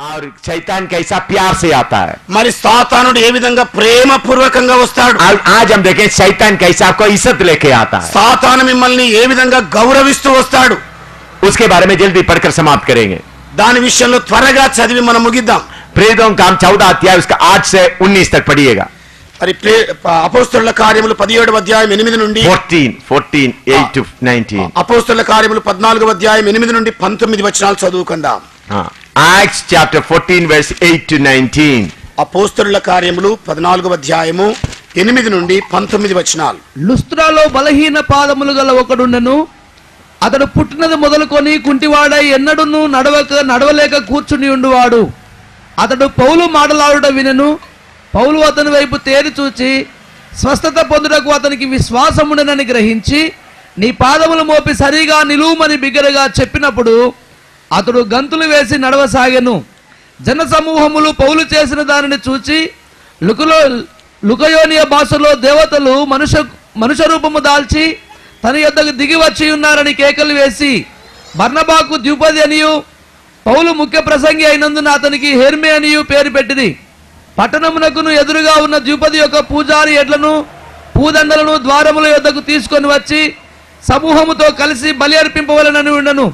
और शैतान कैसा प्यार से आता है। మరి సాతానుడు ఏ విధంగా ప్రేమపూర్వకంగా వస్తాడు। आज हम देखें शैतान कैसा आपको इज्जत लेके आता है। సాతాను మిమ్మల్ని ఏ విధంగా గౌరవిస్తూ వస్తాడు। उसके बारे में जल्दी पढ़कर समाप्त करेंगे। దాని విషయంలో త్వరగా చదివి మనం ముగిద్దాం। प्रेरितों का काम 14 अध्याय उसका 8 से 19 तक पढ़िएगा। మరి అపోస్తలుల కార్యములు 17వ అధ్యాయం 8 నుండి 14 8 to 19 అపోస్తలుల కార్యములు 14వ అధ్యాయం 8 నుండి 19 వచనాలు చదువుకుందాం। Acts chapter 14 verse 8 to 19 అపోస్తలుల కార్యములు 14వ అధ్యాయము 8 నుండి 19 వచనాలు। లుస్త్రాలో బలహీన పాదములు గల ఒకడుండెను, అతడు పుట్టినది మొదలుకొని కుంటివాడై ఎన్నడూను నడవలేక కూర్చుని ఉండువాడు। అతడు పౌలు మాటలాడుట వినెను। పౌలు అతని వైపు తేరి చూచి స్వస్థత పొందుటకు అతనికి విశ్వాసముండనని గ్రహించి, నీ పాదములు మోపి సరిగా నిలువుమని బిగ్గరగా చెప్పినప్పుడు అతడు గంతులు వేసి నడవసాగెను। జన సమూహములు పౌలు చేసిన దానిని చూచి లుకయోనియ భాషలో దేవతలు మనుష్య రూపము దాల్చి తన యొద్దకు దిగి వచ్చి ఉన్నారని కేకలు వేసి, బర్నబాకు ద్విపది అనియు పౌలు ముఖ్య ప్రసంగి అయినందున అతనికి హెర్మే అనియు పేరు పెట్టింది। పట్టణమునకును ఎదురుగా ఉన్న ద్విపది యొక్క పూజారి ఎడ్లను పూదండలను ద్వారముల యొద్దకు తీసుకొని వచ్చి సమూహముతో కలిసి బలి అర్పింపవలెనని ఉండెను।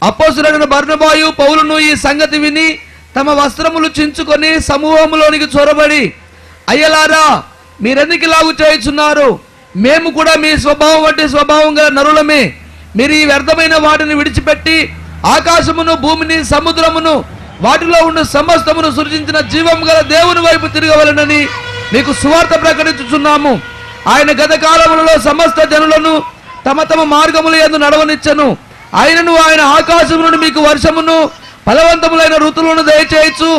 అపోస్తలుడైన బర్నబాయు పౌలును ఈ సంగతి విని తమ వస్త్రములు చించుకొని సమూహములోనికి చొరబడి, అయ్యలారా, మీరెందుకు ఇలాగు చేయుచున్నారు? మేము కూడా మీ స్వభావం వంటి స్వభావం గల నరులమే। మీరు ఈ వ్యర్థమైన వాటిని విడిచిపెట్టి ఆకాశమును భూమిని సముద్రమును వాటిలో ఉన్న సమస్తమును సృజించిన జీవం గల దేవుని వైపు తిరగవలెనని మీకు సువార్త ప్రకటించుచున్నాము। ఆయన గత కాలములలో సమస్త జనులను తమ తమ మార్గముల యందు నడవనిచ్చెను। ఆయనను ఆయన ఆకాశము నుండి మీకు వర్షమును ఫలవంతములైన ఋతువులను దయచేయచ్చు,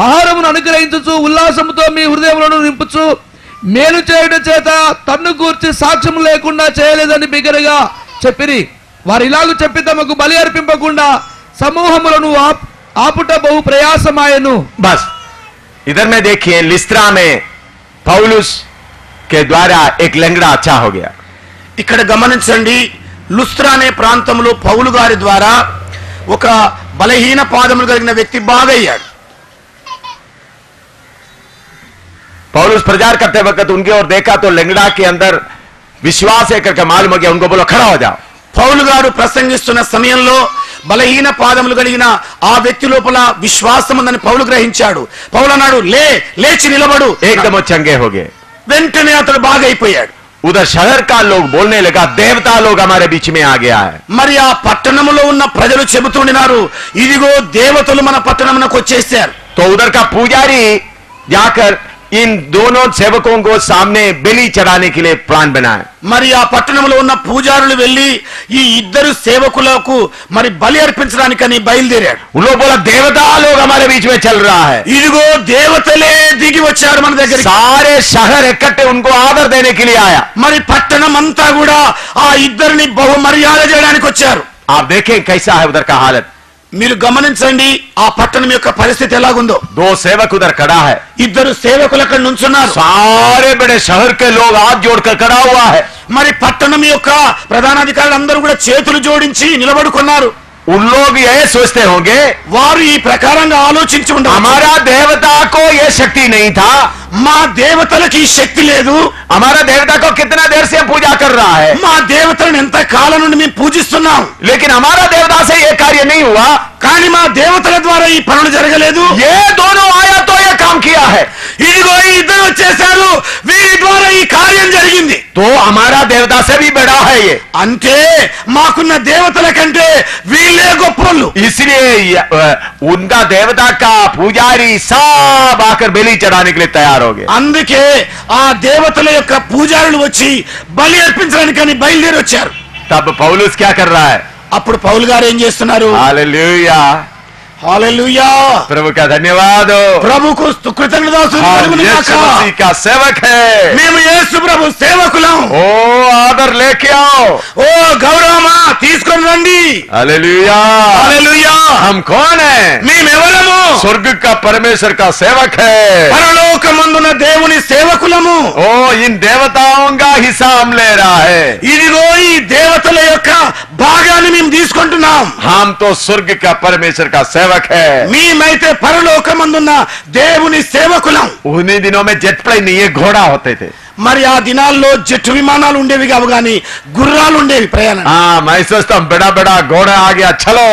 ఆహారమును అనుగ్రహించుచు ఉల్లాసముతో మీ హృదయములను నింపుచు మేలు చేయుట చేత తన్ను గూర్చి సాక్ష్యము లేకుండా చేయలేదని బిగ్గరగా చెప్పిరి। వారు ఇలాగూ చెప్పి తమకు బలి అర్పింపకుండా సమూహములను ఆపుట బహు ప్రయాసమాయను। बस इधर में देखिए, लिस्त्रा में पौलुस के द्वारा एक लंगड़ा अच्छा हो गया। ఇక్కడ గమనించండి, లుస్త్రా అనే ప్రాంతంలో పౌలు గారి ద్వారా ఒక బలహీన పాదములు కలిగిన వ్యక్తి బాగయ్యాడు। पौलुस प्रचार करते वक्त उनकी ओर देखा तो लंगड़ा के अंदर विश्वास है करके मालूम हो गया, उनको बोलो खड़ा हो जाओ। పౌలు గారు ప్రసంగిస్తున్న సమయంలో బలహీన పాదములు కలిగిన ఆ వ్యక్తి లోపల విశ్వాసం ఉందని పౌలు గ్రహించాడు। పౌలు అన్నాడు, లేచి నిలబడు। एकदम चंगे हो गए। వెంటనే అతడు బాగైపోయాడు। उधर शहर का लोग बोलने लगा, देवता लोग हमारे बीच में आ गया है। మరి ఆ పట్టణములో ఉన్న ప్రజలు చెబుతుండినారు, ఇదిగో దేవతలు మన పట్టణమునకు వచ్చేసారు। तो उधर का पुजारी जाकर इन दोनों सेवकों को सामने बलि चढ़ाने के लिए प्लान बनाया। మరి ఆ పట్టణంలో ఉన్న పూజారులు వెళ్లి ఈ ఇద్దరు సేవకులకు మరి బలి అర్పించడానికని బయలుదేరాడు। उन लोग बोला, देवता लोग हमारे बीच में चल रहा है। ఇదిగో దేవతలే దిగి వచ్చారు మన దగ్గరికి। सारे शहर इकट्ठे उनको आदर देने के लिए आया। మరి పట్టణం అంతా కూడా ఆ ఇద్దరిని బహు మర్యాద చేయడానికి వచ్చారు। आप देखें कैसा है उधर का हालत। మీరు గమనించండి ఆ పట్టణం యొక్క పరిస్థితి ఎలాగుందో। दो सेवक उधर खड़ा है, ఇద్దరు సేవకులు అక్కడ నుంచున్నారు। सारे बड़े शहर के लोग हाथ जोड़कर खड़ा हुआ है। మరి పట్టణం యొక్క ప్రధానాధికారులు అందరూ కూడా చేతులు జోడించి నిలబడుకున్నారు। उन लोग ये सोचते होंगे, వారు ఈ ప్రకారంగా ఆలోచించి ఉండవచ్చు, हमारा देवता को ये शक्ति नहीं था, మా దేవతలకి ఈ శక్తి లేదు, हमारा देवता को कितना देर से पूजा कर रहा है, మా దేవతలను ఎంత కాలం నుండి మేము పూజిస్తున్నాం, लेकिन हमारा देवता से ये कार्य नहीं हुआ, కానీ మా దేవతల ద్వారా ఈ పనులు జరగలేదు। ये दोनों आया तो ये काम किया है, ఇదిగో ఈ ఇద్దరు వచ్చేసారు, వీరి ద్వారా ఈ కార్యం జరిగింది। तो हमारा देवता से भी बड़ा है ये। అంటే మాకున్న దేవతల కంటే వీళ్ళే గొప్పలు। इसलिए उनका देवता का पुजारी सब आकर बलि चढ़ाने के लिए तैयार हो गए। అందుకే ఆ దేవతల యొక్క పూజారులు వచ్చి బలి అర్పించడానికని బయలుదేరి వచ్చారు। तब पौलुस क्या कर रहा है? అప్పుడు పౌలు గారు ఏం చేస్తున్నారు? हालेलुया, హల్లెలూయా, प्रभु का धन्यवाद हो। ప్రభుకు కృతజ్ఞతాస్తుతులు हम కలుగును यीशु గాక। मसीह का सेवक है। మేము యేసు ప్రభు సేవకులం। ओ आदर लेके आओ। ఓ గౌరవమా తీసుకొని రండి। हालेलुया, హల్లెలూయా, हम कौन है? మేమెవరము? स्वर्ग का परमेश्वर का सेवक है। పరలోకమందున దేవుని దేవుని సేవకులము. ओ इन देवताओं का हिस्सा हम ले रहा है. ఇదిగో ఈ దేవతల యొక్క భాగాన్ని మేము తీసుకుంటున్నాం. हम तो स्वर्ग का परमेश्वर का सेवक है. మేమైతే పరలోకమందున్న దేవుని సేవకులం. उन्हीं दिनों में जेट प्लेन नहीं, ये घोड़ा होते थे. మరి ఆ దినాల్లో జెట్ విమానాలు ఉండేవి కావు గాని గుర్రాలు ఉండేవి ప్రయాణం. हाँ, मैं सोचता हूँ बड़ा बड़ा घोड़ा आ गया, चलो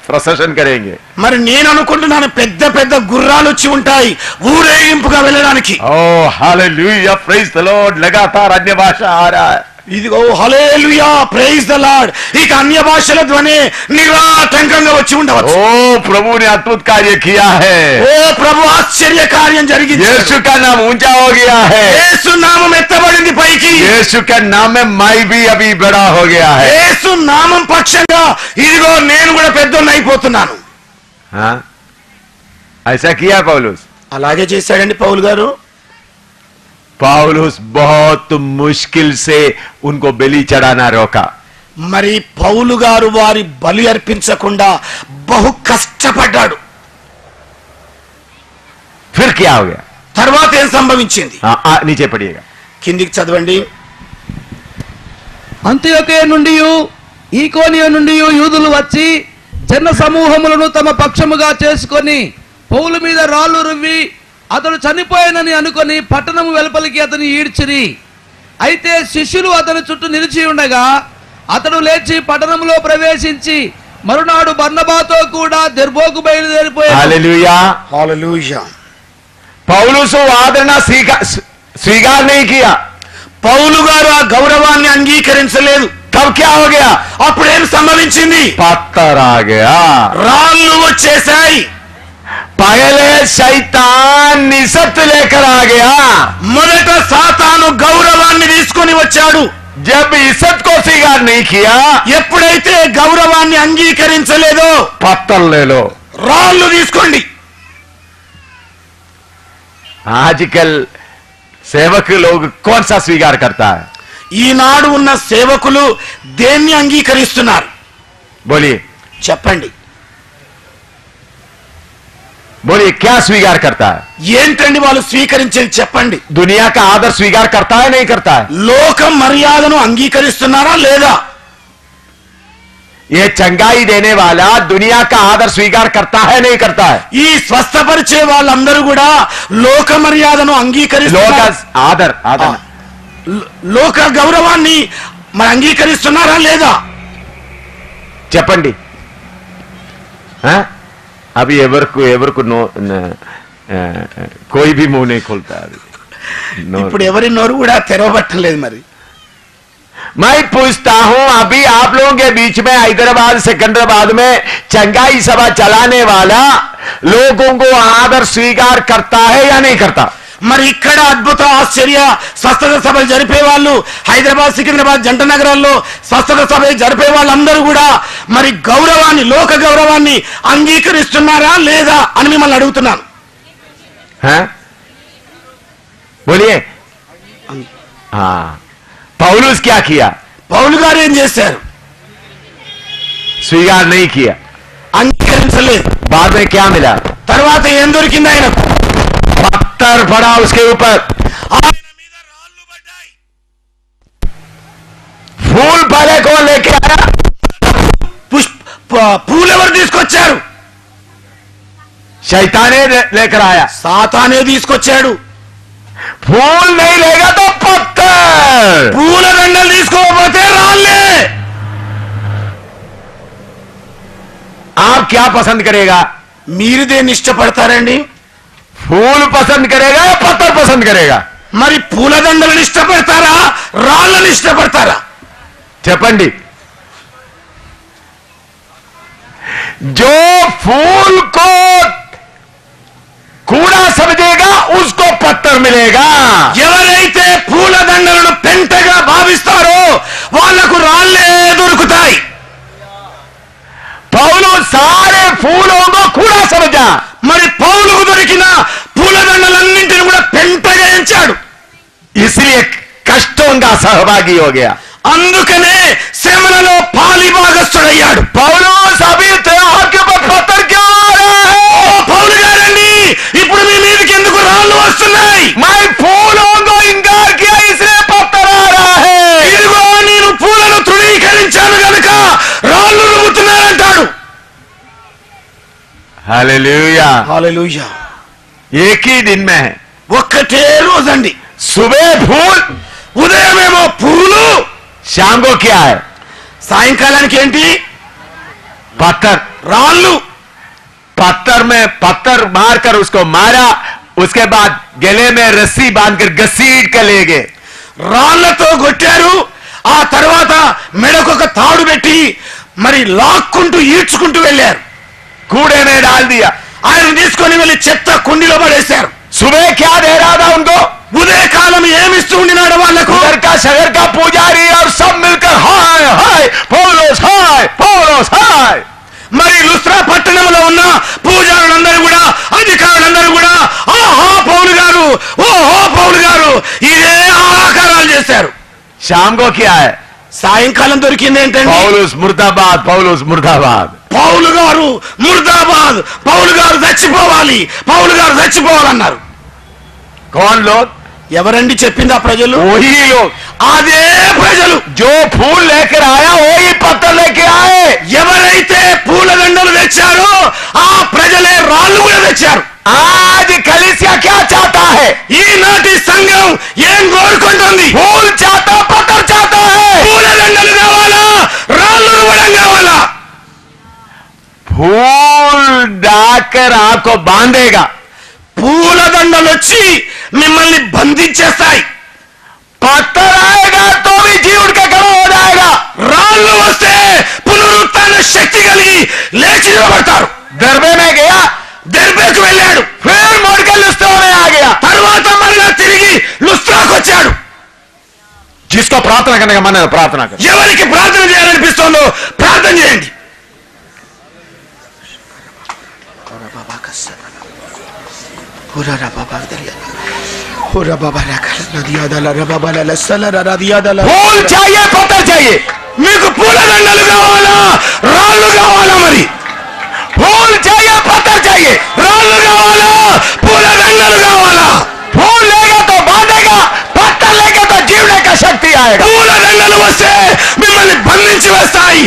प्रोसेशन करेंगे. మరి నేను అనుకుంటున్నాను పెద్ద పెద్ద గుర్రాలు వచ్చి ఉంటాయి ఊరేగింపుగా వెళ్ళడానికి. ओ हालेलुया, प्रेज द लॉर्ड. लगातार अन्य भाषा आ रहा है. ఇదిగో హల్లెలూయా, ప్రైజ్ ద లార్డ్. ఇక అన్య భాషల ధ్వని నిరాటంకంగా వచ్చి ఉండవచ్చు. ओ प्रभु ने अद्भुत कार्य किया है. ఓ ప్రభు ఆశ్చర్య కార్యం జరిగింది. यीशु का नाम ऊंचा हो गया है. యేసు నామం ఎత్తబడింది పైకి. यीशु के नाम में मैं भी अभी बड़ा हो गया है. యేసు నామం పక్షంగా ఇదిగో నేను కూడా పెద్దోన్ని అయిపోతున్నాను. हाँ, ऐसा किया पौलुस. అలాగే చేశాడండి పౌలు గారు. पौलुस बहुत मुश्किल से उनको बलि चढ़ाना रोका. మరి పౌలు గారు వారి బలి అర్పించకుండా బహు కష్టపడ్డాడు. फिर क्या हो गया? తర్వాత ఏం సంభవించింది? नीचे पढ़िएगा. కిందికి చదవండి. అంత్యోకయ నుండి ఈకోనియ నుండి యూదులు వచ్చి జన సమూహములను తమ పక్షముగా చేసుకొని పౌలు మీద రాళ్లు రువ్వి అతడు చనిపోయానని అనుకొని పట్టణము వెలుపలికి అతని ఈడ్చిరి. అయితే శిష్యులు అతని చుట్టూ నిలిచి ఉండగా అతడు లేచి పట్టణంలో ప్రవేశించి మరునాడు బర్నబాతో కూడా దెర్బోకు బయలుదేరిపోయాడు. हालेलुया. హల్లెలూయా. पौलुस वो आदरणा स्वीकार नहीं किया. పౌలు గారు ఆ గౌరవాన్ని అంగీకరించలేదు. तब क्या हो गया? అప్పుడేం సంభవించింది? पत्थर आ गया. రాళ్ళు వచ్చేసాయి. पहले शैतान निसत लेकर आ गया. మొదట సాతాను గౌరవాన్ని తీసుకొని వచ్చాడు. जब इज्जत को स्वीकार नहीं किया, ఎప్పుడైతే గౌరవాన్ని అంగీకరించలేదో पत्थर ले लो. రాళ్ళు తీసుకోండి. आजकल सेवक लोग कौन सा स्वीकार करता है? ఈనాడు ఉన్న సేవకులు దేన్ని అంగీకరిస్తున్నారు? बोलिए చెప్పండి. बोलिए क्या स्वीकार करता है? ఏంటండి వాళ్ళు స్వీకరించేది చెప్పండి. दुनिया का आदर स्वीकार करता है नहीं करता है? లోక మర్యాదను అంగీకరిస్తున్నారా లేదా? ये चंगाई देने वाला दुनिया का आदर स्वीकार करता है नहीं करता है? ఈ స్వస్థపరిచే వాళ్ళందరూ కూడా లోక మర్యాదను लोग అంగీకరిస్తున్నారు. आदर आदर లోక గౌరవాన్ని మరి అంగీకరిస్తున్నారా లేదా? చెప్పండి. अभी एवर को नो कोई भी मुंह नहीं खोलता. ఇప్పుడు ఎవరి నోరు కూడా తెరవబట్టలేదు. మరి मैं पूछता हूं, अभी आप लोगों के बीच में हैदराबाद सिकंदराबाद में चंगाई सभा चलाने वाला लोगों को आदर स्वीकार करता है या नहीं करता? మరి ఇక్కడ అద్భుత ఆశ్చర్య స్వస్థత సభలు జరిపే వాళ్ళు హైదరాబాద్ సికింద్రాబాద్ జంట నగరాల్లో స్వస్థత సభ జరిపే వాళ్ళందరూ కూడా మరి గౌరవాన్ని లోక గౌరవాన్ని అంగీకరిస్తున్నారా లేదా అని మిమ్మల్ని అడుగుతున్నాను. बोलिए. हाँ, पौलुस क्या किया? పౌలు గారు ఏం చేశారు? स्वीकार नहीं किया. అంగీకరించలేదు. बाद में क्या मिला? తర్వాత ఏం దొరికింది ఆయనకు? पत्थर पड़ा उसके ऊपर. ఆయన మీద రాళ్ళు పడ్డాయి. फूल पहले कौन लेके आया? పూలు ఎవరు తీసుకొచ్చారు? शैताने लेकर आया. సాతానే తీసుకొచ్చాడు. फूल नहीं लेगा तो पत्थर. పూల దండలు తీసుకోకపోతే రాళ్ళే. आप क्या पसंद करेगा? మీరు దేన్ని ఇష్టపడతారండి? फूल पसंद करेगा या पत्थर पसंद करेगा? మరి పూలదండలను ఇష్టపడతారా రాళ్ళని ఇష్టపడతారా? చెప్పండి. जो फूल को कूड़ा समझेगा उसको पत्थर मिलेगा. ఎవరైతే పూలదండలను పెంటగా భావిస్తారో వాళ్లకు రాళ్ళే దొరుకుతాయి. पौलुस सारे फूलों को कूड़ा समझा. మరి పౌలుకు దొరికిన పూలదండలన్నింటిని కూడా పెంటగా ఎంచాడు. इसलिए कष्टों का सहभागी हो गया. అందుకనే శ్రమలలో పాలిభాగస్తుడయ్యాడు. पौलुस अभी आपके ऊपर पत्थर क्यों आ रहा है? ఓ పౌలు గారండి, ఇప్పుడు మీ మీదకి ఎందుకు రాళ్ళు వస్తున్నాయి? मैं फूल हालेलुया। హల్లెలూయా. एक ही दिन में है। ఒక్కటే రోజండి. सुबह फूल, ఉదయమేమో పూలు, शाम को क्या है? సాయంకాలానికి ఏంటి? पत्थर। రాళ్ళు. पत्थर में पत्थर मारकर उसको मारा, उसके बाद गले में रस्सी बांधकर घसीट कर ले गए। రాళ్లతో కొట్టారు. ఆ తర్వాత మెడకు ఒక తాడు పెట్టి మరి లాక్కుంటూ ఈడ్చుకుంటూ వెళ్ళారు. कूड़े में डाल दिया। ఆయన తీసుకొని వెళ్ళి చెత్త కుండీలో పడేశారు. सुबह क्या दे रहा था उनको? ఉదయకాలం ఏమిస్తూ ఉండినాడు వాళ్లకు? शहर का पुजारी और सब मिलकर हाय हाय पौलोस, हाय पौलोस, हाय। మరి లుస్త్రా పట్టణంలో ఉన్న పూజారులందరూ కూడా, అధికారులందరూ కూడా ఆహా పౌలు గారు, ఓహో పౌలు గారు, ఇదే ఆకారాలు చేశారు. शाम को क्या है? సాయంకాలం దొరికింది ఏంటండి? पौलुस मुर्दाबाद, पौलुस मुर्दाबाद। పౌలు గారు ముర్దాబాద్, పౌలు గారు చచ్చిపోవాలి, పౌలు గారు చచ్చిపోవాలన్నారు. कौन लोग? ఎవరండి చెప్పింది? ఆ ప్రజలు. वही लोग। అదే ప్రజలు. जो फूल लेकर आया वही पत्थर लेके आए। ఎవరైతే పూలదండలు తెచ్చారో ఆ ప్రజలే రాళ్ళు కూడా తెచ్చారు. आज कलीसिया क्या चाहता है? ఈనాటి సంఘం ఏం కోరుకుంటుంది? फूल चाहता, पत्थर चाहता है। పూలదండలు కావాలా, రాళ్ళు ఇవ్వడం కావాలా? फूल डाकर आपको बांधेगा, పూలదండలు వచ్చి మిమ్మల్ని బంధించేస్తాయి. पत्थर आएगा तो भी जी उठ के खड़ा हो जाएगा। రాళ్ళు వస్తే పునరుత్థాన శక్తి కలిగి లేచి నిలబడతారు. दरबे में गया, దెర్బేకు వెళ్ళాడు. फिर मुड़ के लुस्त्रा में आ गया। తర్వాత మళ్ళా తిరిగి లుస్త్రాకు వచ్చాడు. जिसको प्रार्थना करने का मन है प्रार्थना कर। ఎవరికి ప్రార్థన చేయాలనిపిస్తుందో ప్రార్థన చేయండి. फूल चाहिए, पत्थर चाहिए? మీకు పూలదండలు కావాలా, రాళ్ళు కావాలా? మరి फूल चाहिए, पत्थर चाहिए? రాళ్ళు కావాలా, పూలదండలు కావాలా? फूल लेगा तो बांधेगा, पत्थर लेगा तो जीवने का शक्ति आएगा। పూలదండలు వస్తే మిమ్మల్ని బంధించి వేస్తాయి,